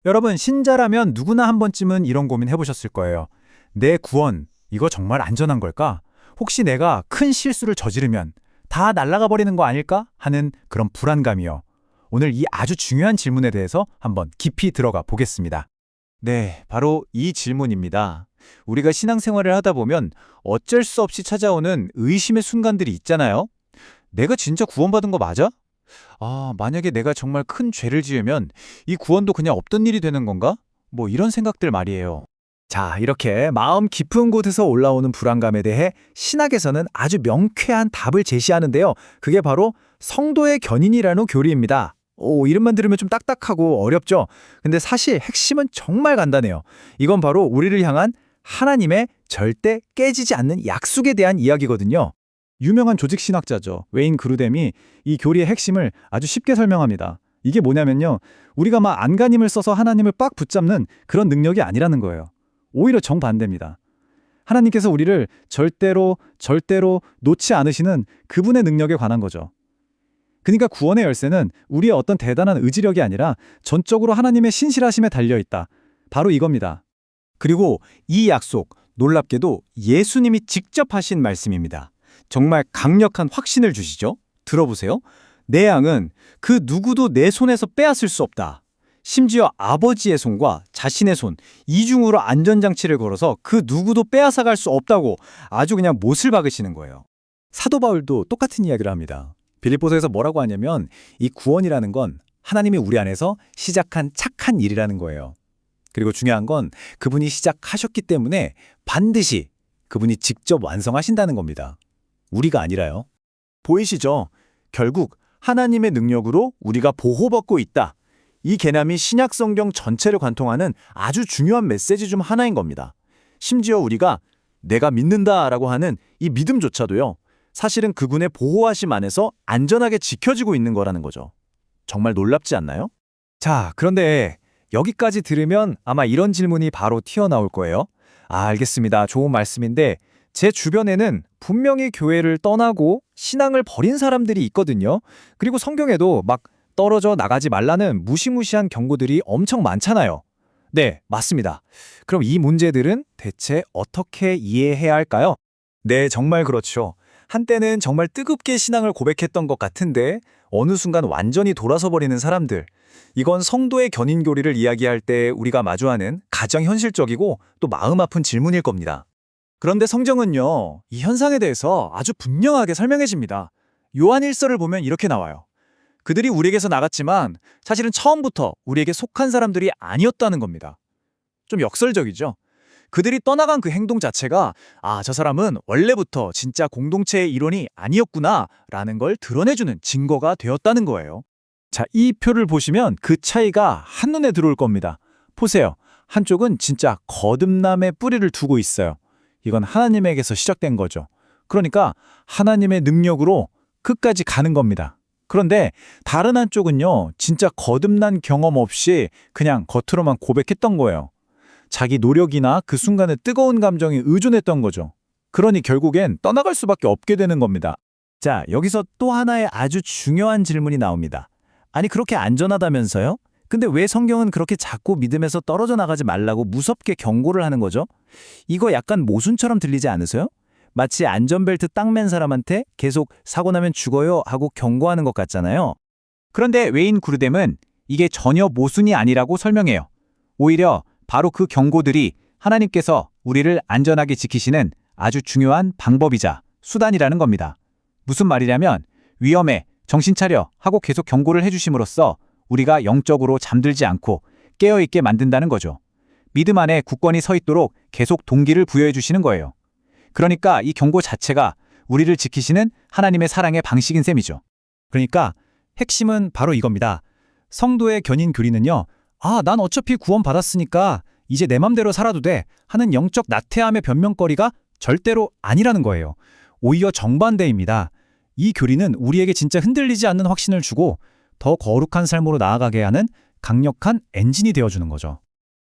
여러분, 신자라면 누구나 한 번쯤은 이런 고민 해보셨을 거예요. 내 구원, 이거 정말 안전한 걸까? 혹시 내가 큰 실수를 저지르면 다 날아가 버리는 거 아닐까? 하는 그런 불안감이요. 오늘 이 아주 중요한 질문에 대해서 한번 깊이 들어가 보겠습니다. 네, 바로 이 질문입니다. 우리가 신앙생활을 하다 보면 어쩔 수 없이 찾아오는 의심의 순간들이 있잖아요. 내가 진짜 구원받은 거 맞아? 만약에 내가 정말 큰 죄를 지으면 이 구원도 그냥 없던 일이 되는 건가? 뭐 이런 생각들 말이에요. 자, 이렇게 마음 깊은 곳에서 올라오는 불안감에 대해 신학에서는 아주 명쾌한 답을 제시하는데요. 그게 바로 성도의 견인이라는 교리입니다. 이름만 들으면 좀 딱딱하고 어렵죠? 근데 사실 핵심은 정말 간단해요. 이건 바로 우리를 향한 하나님의 절대 깨지지 않는 약속에 대한 이야기거든요. 유명한 조직 신학자죠. 웨인 그루뎀이 이 교리의 핵심을 아주 쉽게 설명합니다. 이게 뭐냐면요. 우리가 막 안간힘을 써서 하나님을 빡 붙잡는 그런 능력이 아니라는 거예요. 오히려 정반대입니다. 하나님께서 우리를 절대로 놓지 않으시는 그분의 능력에 관한 거죠. 그러니까 구원의 열쇠는 우리의 어떤 대단한 의지력이 아니라 전적으로 하나님의 신실하심에 달려있다. 바로 이겁니다. 그리고 이 약속, 놀랍게도 예수님이 직접 하신 말씀입니다. 정말 강력한 확신을 주시죠. 들어보세요. 내 양은 그 누구도 내 손에서 빼앗을 수 없다. 심지어 아버지의 손과 자신의 손, 이중으로 안전장치를 걸어서 그 누구도 빼앗아갈 수 없다고 아주 그냥 못을 박으시는 거예요. 사도 바울도 똑같은 이야기를 합니다. 빌립보서에서 뭐라고 하냐면 이 구원이라는 건 하나님이 우리 안에서 시작한 착한 일이라는 거예요. 그리고 중요한 건 그분이 시작하셨기 때문에 반드시 그분이 직접 완성하신다는 겁니다. 우리가 아니라요. 보이시죠? 결국 하나님의 능력으로 우리가 보호받고 있다. 이 개념이 신약 성경 전체를 관통하는 아주 중요한 메시지 중 하나인 겁니다. 심지어 우리가 내가 믿는다라고 하는 이 믿음조차도요. 사실은 그분의 보호하심 안에서 안전하게 지켜지고 있는 거라는 거죠. 정말 놀랍지 않나요? 자, 그런데 여기까지 들으면 아마 이런 질문이 바로 튀어나올 거예요. 알겠습니다. 좋은 말씀인데 제 주변에는 분명히 교회를 떠나고 신앙을 버린 사람들이 있거든요. 그리고 성경에도 막 떨어져 나가지 말라는 무시무시한 경고들이 엄청 많잖아요. 네, 맞습니다. 그럼 이 문제들은 대체 어떻게 이해해야 할까요? 네, 정말 그렇죠. 한때는 정말 뜨겁게 신앙을 고백했던 것 같은데 어느 순간 완전히 돌아서 버리는 사람들. 이건 성도의 견인교리를 이야기할 때 우리가 마주하는 가장 현실적이고 또 마음 아픈 질문일 겁니다. 그런데 성경은요, 이 현상에 대해서 아주 분명하게 설명해 줍니다. 요한 1서를 보면 이렇게 나와요. 그들이 우리에게서 나갔지만 사실은 처음부터 우리에게 속한 사람들이 아니었다는 겁니다. 좀 역설적이죠? 그들이 떠나간 그 행동 자체가 저 사람은 원래부터 진짜 공동체의 일원이 아니었구나 라는 걸 드러내주는 증거가 되었다는 거예요. 자, 이 표를 보시면 그 차이가 한눈에 들어올 겁니다. 보세요. 한쪽은 진짜 거듭남의 뿌리를 두고 있어요. 이건 하나님에게서 시작된 거죠. 그러니까 하나님의 능력으로 끝까지 가는 겁니다. 그런데 다른 한쪽은요, 진짜 거듭난 경험 없이 그냥 겉으로만 고백했던 거예요. 자기 노력이나 그 순간의 뜨거운 감정에 의존했던 거죠. 그러니 결국엔 떠나갈 수밖에 없게 되는 겁니다. 자, 여기서 또 하나의 아주 중요한 질문이 나옵니다. 아니, 그렇게 안전하다면서요? 근데 왜 성경은 그렇게 자꾸 믿음에서 떨어져 나가지 말라고 무섭게 경고를 하는 거죠? 이거 약간 모순처럼 들리지 않으세요? 마치 안전벨트 딱 맨 사람한테 계속 사고 나면 죽어요 하고 경고하는 것 같잖아요. 그런데 웨인 구르뎀은 이게 전혀 모순이 아니라고 설명해요. 오히려 바로 그 경고들이 하나님께서 우리를 안전하게 지키시는 아주 중요한 방법이자 수단이라는 겁니다. 무슨 말이냐면 위험해, 정신 차려 하고 계속 경고를 해주심으로써 우리가 영적으로 잠들지 않고 깨어있게 만든다는 거죠. 믿음 안에 굳건히 서 있도록 계속 동기를 부여해 주시는 거예요. 그러니까 이 경고 자체가 우리를 지키시는 하나님의 사랑의 방식인 셈이죠. 그러니까 핵심은 바로 이겁니다. 성도의 견인 교리는요. 난 어차피 구원받았으니까 이제 내 맘대로 살아도 돼 하는 영적 나태함의 변명거리가 절대로 아니라는 거예요. 오히려 정반대입니다. 이 교리는 우리에게 진짜 흔들리지 않는 확신을 주고 더 거룩한 삶으로 나아가게 하는 강력한 엔진이 되어주는 거죠.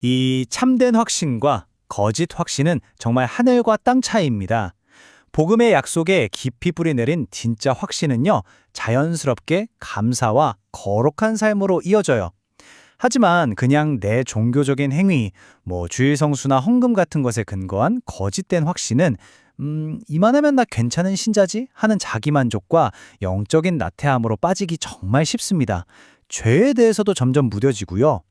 이 참된 확신과 거짓 확신은 정말 하늘과 땅 차이입니다. 복음의 약속에 깊이 뿌리내린 진짜 확신은요, 자연스럽게 감사와 거룩한 삶으로 이어져요. 하지만 그냥 내 종교적인 행위, 주일 성수나 헌금 같은 것에 근거한 거짓된 확신은 이만하면 나 괜찮은 신자지? 하는 자기만족과 영적인 나태함으로 빠지기 정말 쉽습니다. 죄에 대해서도 점점 무뎌지고요.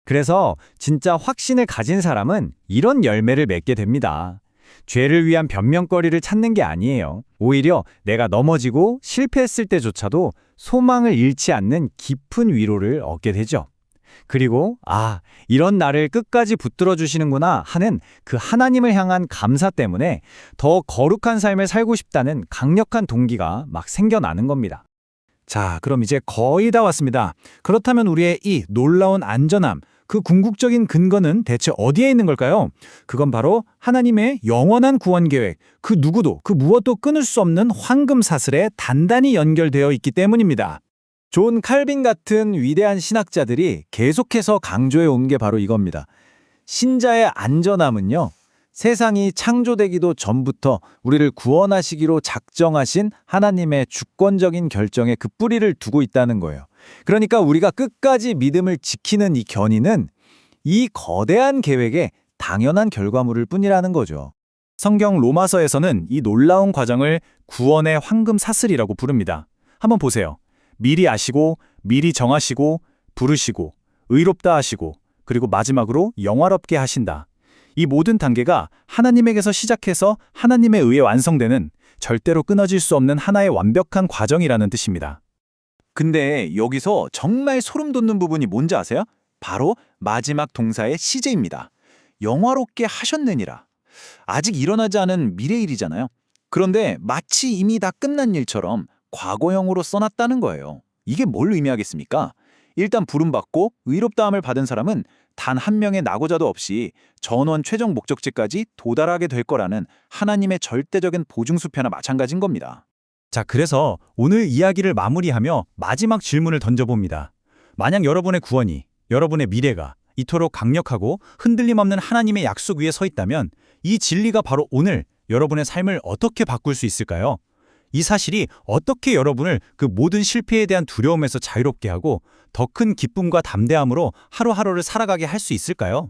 그래서 진짜 확신을 가진 사람은 이런 열매를 맺게 됩니다. 죄를 위한 변명거리를 찾는 게 아니에요. 오히려 내가 넘어지고 실패했을 때조차도 소망을 잃지 않는 깊은 위로를 얻게 되죠. 그리고 이런 나를 끝까지 붙들어 주시는구나 하는 그 하나님을 향한 감사 때문에 더 거룩한 삶을 살고 싶다는 강력한 동기가 막 생겨나는 겁니다. 자, 그럼 이제 거의 다 왔습니다. 그렇다면 우리의 이 놀라운 안전함, 그 궁극적인 근거는 대체 어디에 있는 걸까요? 그건 바로 하나님의 영원한 구원 계획, 그 누구도, 그 무엇도 끊을 수 없는 황금 사슬에 단단히 연결되어 있기 때문입니다. 존 칼빈 같은 위대한 신학자들이 계속해서 강조해 온 게 바로 이겁니다. 신자의 안전함은요, 세상이 창조되기도 전부터 우리를 구원하시기로 작정하신 하나님의 주권적인 결정에 그 뿌리를 두고 있다는 거예요. 그러니까 우리가 끝까지 믿음을 지키는 이 견인은 이 거대한 계획의 당연한 결과물일 뿐이라는 거죠. 성경 로마서에서는 이 놀라운 과정을 구원의 황금 사슬이라고 부릅니다. 한번 보세요. 미리 아시고, 미리 정하시고, 부르시고, 의롭다 하시고, 그리고 마지막으로 영화롭게 하신다. 이 모든 단계가 하나님에게서 시작해서 하나님에 의해 완성되는 절대로 끊어질 수 없는 하나의 완벽한 과정이라는 뜻입니다. 근데 여기서 정말 소름 돋는 부분이 뭔지 아세요? 바로 마지막 동사의 시제입니다. 영화롭게 하셨느니라. 아직 일어나지 않은 미래일이잖아요. 그런데 마치 이미 다 끝난 일처럼 과거형으로 써놨다는 거예요. 이게 뭘 의미하겠습니까? 일단 부름받고 의롭다함을 받은 사람은 단 한 명의 낙오자도 없이 전원 최종 목적지까지 도달하게 될 거라는 하나님의 절대적인 보증수표나 마찬가지인 겁니다. 자, 그래서 오늘 이야기를 마무리하며 마지막 질문을 던져봅니다. 만약 여러분의 구원이, 여러분의 미래가 이토록 강력하고 흔들림 없는 하나님의 약속 위에 서 있다면 이 진리가 바로 오늘 여러분의 삶을 어떻게 바꿀 수 있을까요? 이 사실이 어떻게 여러분을 그 모든 실패에 대한 두려움에서 자유롭게 하고 더 큰 기쁨과 담대함으로 하루하루를 살아가게 할 수 있을까요?